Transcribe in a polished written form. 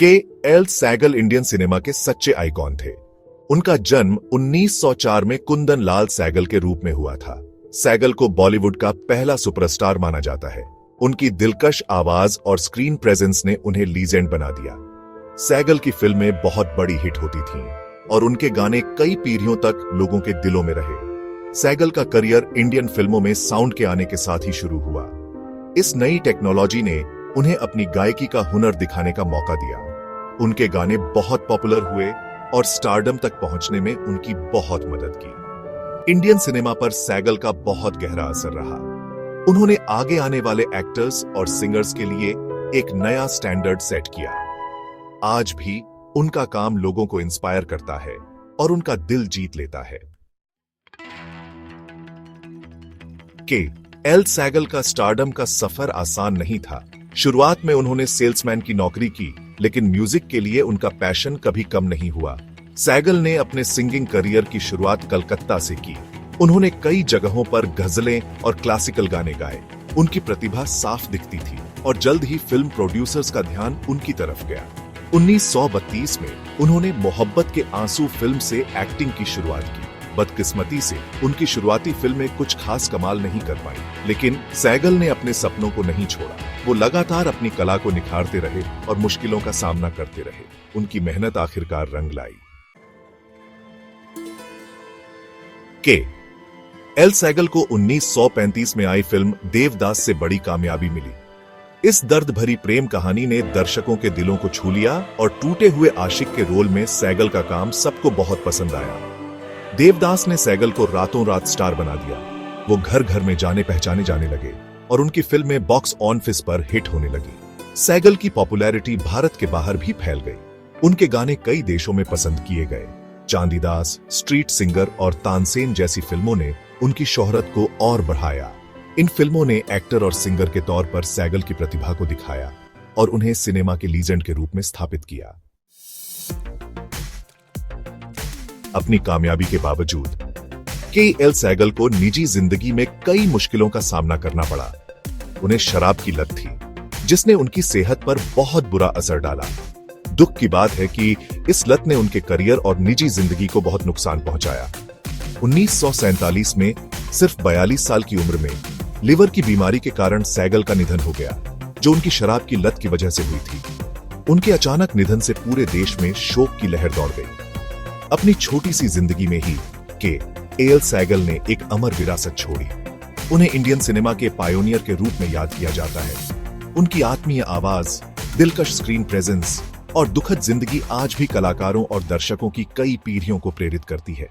के L Saigal Indian cinema के सच्चे आइकॉन थे। उनका जन्म 1904 में कुंदन लाल सैगल के रूप में हुआ था। सैगल को बॉलीवुड का पहला सुपरस्टार माना जाता है। उनकी दिलकश आवाज और स्क्रीन प्रेजेंस ने उन्हें लीजेंड बना दिया। सैगल की फिल्में बहुत बड़ी हिट होती थीं और उनके गाने कई पीढ़ियों तक लोगों के दिलों में रहे। सैगल का करियर इंडियन फिल्मों में साउंड के आने के साथ ही शुरू हुआ। इस नई टेक्नोलॉजी ने उन्हें अपनी गायकी का हुनर दिखाने का मौका दिया। उनके गाने बहुत पॉपुलर हुए और स्टारडम तक पहुंचने में उनकी बहुत मदद की। इंडियन सिनेमा पर सैगल का बहुत गहरा असर रहा। उन्होंने आगे आने वाले एक्टर्स और सिंगर्स के लिए एक नया स्टैंडर्ड सेट किया। आज भी उनका काम लोगों को इंस्पायर करता है और उनका दिल जीत लेता है। के एल सैगल का स्टारडम का सफर आसान नहीं था। शुरुआत में उन्होंने सेल्समैन की नौकरी की, लेकिन म्यूजिक के लिए उनका पैशन कभी कम नहीं हुआ। सैगल ने अपने सिंगिंग करियर की शुरुआत कलकत्ता से की। उन्होंने कई जगहों पर गजलें और क्लासिकल गाने गाए। उनकी प्रतिभा साफ दिखती थी और जल्द ही फिल्म प्रोड्यूसर्स का ध्यान उनकी तरफ गया। 1932 में उन्होंने मोहब्बत के आंसू फिल्म से एक्टिंग की शुरुआत की। बदकिस्मती से उनकी शुरुआती फिल्में कुछ खास कमाल नहीं कर पाई, लेकिन सैगल ने अपने सपनों को नहीं छोड़ा। वो लगातार अपनी कला को निखारते रहे और मुश्किलों का सामना करते रहे। उनकी मेहनत आखिरकार रंग लाई। के एल सैगल को 1935 में आई फिल्म देवदास से बड़ी कामयाबी मिली। इस दर्द भरी प्रेम कहानी ने दर्शकों के दिलों को छू लिया और टूटे हुए आशिक के रोल में सैगल का काम सबको बहुत पसंद आया। देवदास ने सैगल को रातों रात स्टार बना दिया। वो घर घर में जाने पहचाने जाने लगे और उनकी फिल्में बॉक्स ऑफिस पर हिट होने लगी। सैगल की पॉपुलैरिटी भारत के बाहर भी फैल गई। उनके गाने कई देशों में पसंद किए गए। चांदीदास, स्ट्रीट सिंगर और तानसेन जैसी फिल्मों ने उनकी शोहरत को और बढ़ाया। इन फिल्मों ने एक्टर और सिंगर के तौर पर सैगल की प्रतिभा को दिखाया और उन्हें सिनेमा के लीजेंड के रूप में स्थापित किया। अपनी कामयाबी के बावजूद के एल सैगल को निजी जिंदगी में कई मुश्किलों का सामना करना पड़ा। उन्हें शराब की लत थी, जिसने उनकी सेहत पर बहुत बुरा असर डाला। दुख की बात है कि इस लत ने उनके करियर और निजी जिंदगी को बहुत नुकसान पहुंचाया। 1947 में सिर्फ 42 साल की उम्र में लिवर की बीमारी के कारण सैगल का निधन हो गया, जो उनकी शराब की लत की वजह से हुई थी। उनके अचानक निधन से पूरे देश में शोक की लहर दौड़ गई। अपनी छोटी सी जिंदगी में ही के एल सैगल ने एक अमर विरासत छोड़ी। उन्हें इंडियन सिनेमा के पायोनियर के रूप में याद किया जाता है। उनकी आत्मीय आवाज, दिलकश स्क्रीन प्रेजेंस और दुखद जिंदगी आज भी कलाकारों और दर्शकों की कई पीढ़ियों को प्रेरित करती है।